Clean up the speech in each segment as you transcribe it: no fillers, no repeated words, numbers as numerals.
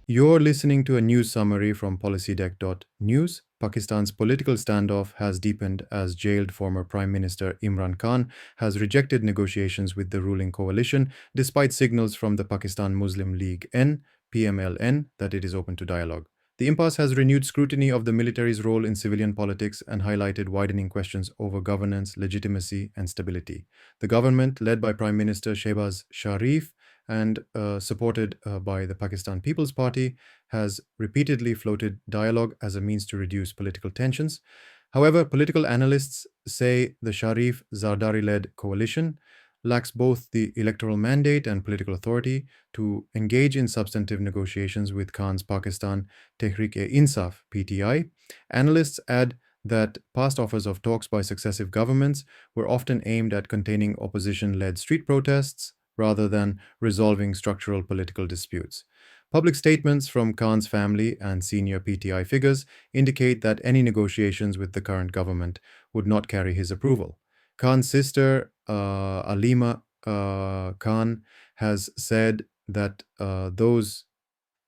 You're listening to a news summary from policydeck.news. Pakistan's political standoff has deepened as jailed former Prime Minister Imran Khan has rejected negotiations with the ruling coalition despite signals from the Pakistan Muslim League N (PMLN) that it is open to dialogue. The impasse has renewed scrutiny of the military's role in civilian politics and highlighted widening questions over governance, legitimacy, and stability. The government, led by Prime Minister Shehbaz Sharif and supported by the Pakistan People's Party, has repeatedly floated dialogue as a means to reduce political tensions. However, political analysts say the Sharif Zardari led coalition lacks both the electoral mandate and political authority to engage in substantive negotiations with Khan's Pakistan Tehreek-e-Insaf (PTI). Analysts add that past offers of talks by successive governments were often aimed at containing opposition led street protests rather than resolving structural political disputes. Public statements from Khan's family and senior PTI figures indicate that any negotiations with the current government would not carry his approval. Khan's sister, Alima Khan, has said that those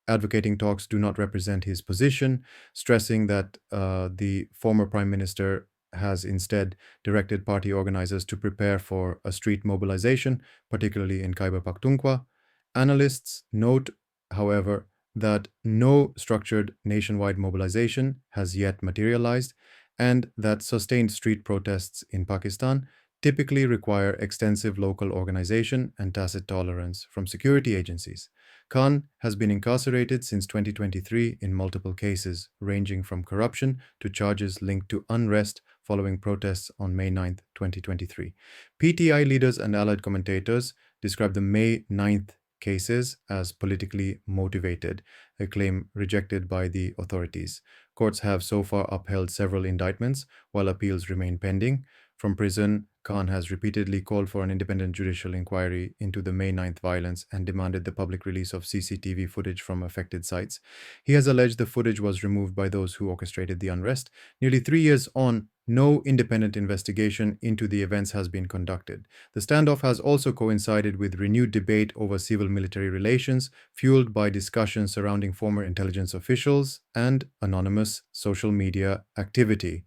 advocating talks do not represent his position, stressing that the former prime minister has instead directed party organizers to prepare for a street mobilization, particularly in Khyber Pakhtunkhwa. Analysts note, however, that no structured nationwide mobilization has yet materialized and that sustained street protests in Pakistan typically require extensive local organization and tacit tolerance from security agencies. Khan has been incarcerated since 2023 in multiple cases, ranging from corruption to charges linked to unrest following protests on May 9, 2023. PTI leaders and allied commentators describe the May 9th cases as politically motivated, a claim rejected by the authorities. Courts have so far upheld several indictments, while appeals remain pending. From prison, Khan has repeatedly called for an independent judicial inquiry into the May 9th violence and demanded the public release of CCTV footage from affected sites. He has alleged the footage was removed by those who orchestrated the unrest. Nearly 3 years on, no independent investigation into the events has been conducted. The standoff has also coincided with renewed debate over civil-military relations, fueled by discussions surrounding former intelligence officials and anonymous social media activity.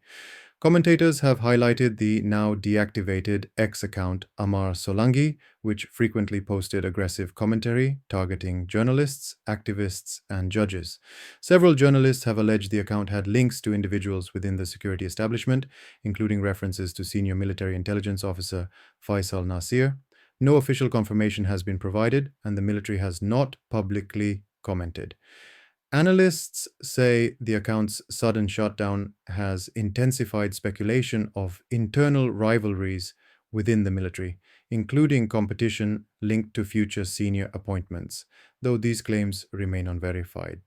Commentators have highlighted the now deactivated X account Amar Solangi, which frequently posted aggressive commentary targeting journalists, activists, and judges. Several journalists have alleged the account had links to individuals within the security establishment, including references to senior military intelligence officer Faisal Nasir. No official confirmation has been provided, and the military has not publicly commented. Analysts say the account's sudden shutdown has intensified speculation of internal rivalries within the military, including competition linked to future senior appointments, though these claims remain unverified.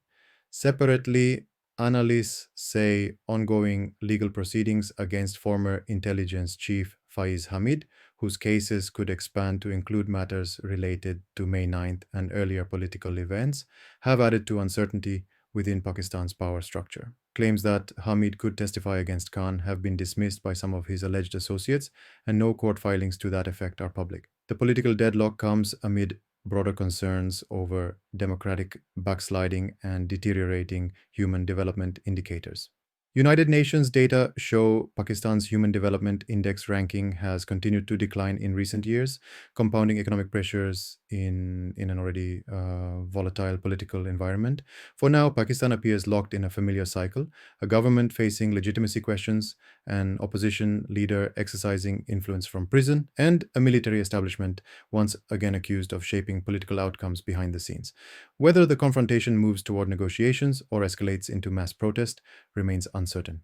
Separately, analysts say ongoing legal proceedings against former intelligence chief Faiz Hamid, whose cases could expand to include matters related to May 9th and earlier political events, have added to uncertainty within Pakistan's power structure. Claims that Hamid could testify against Khan have been dismissed by some of his alleged associates, and no court filings to that effect are public. The political deadlock comes amid broader concerns over democratic backsliding and deteriorating human development indicators. United Nations data show Pakistan's Human Development Index ranking has continued to decline in recent years, compounding economic pressures in an already volatile political environment. For now, Pakistan appears locked in a familiar cycle, a government facing legitimacy questions, an opposition leader exercising influence from prison, and a military establishment once again accused of shaping political outcomes behind the scenes. Whether the confrontation moves toward negotiations or escalates into mass protest remains uncertain.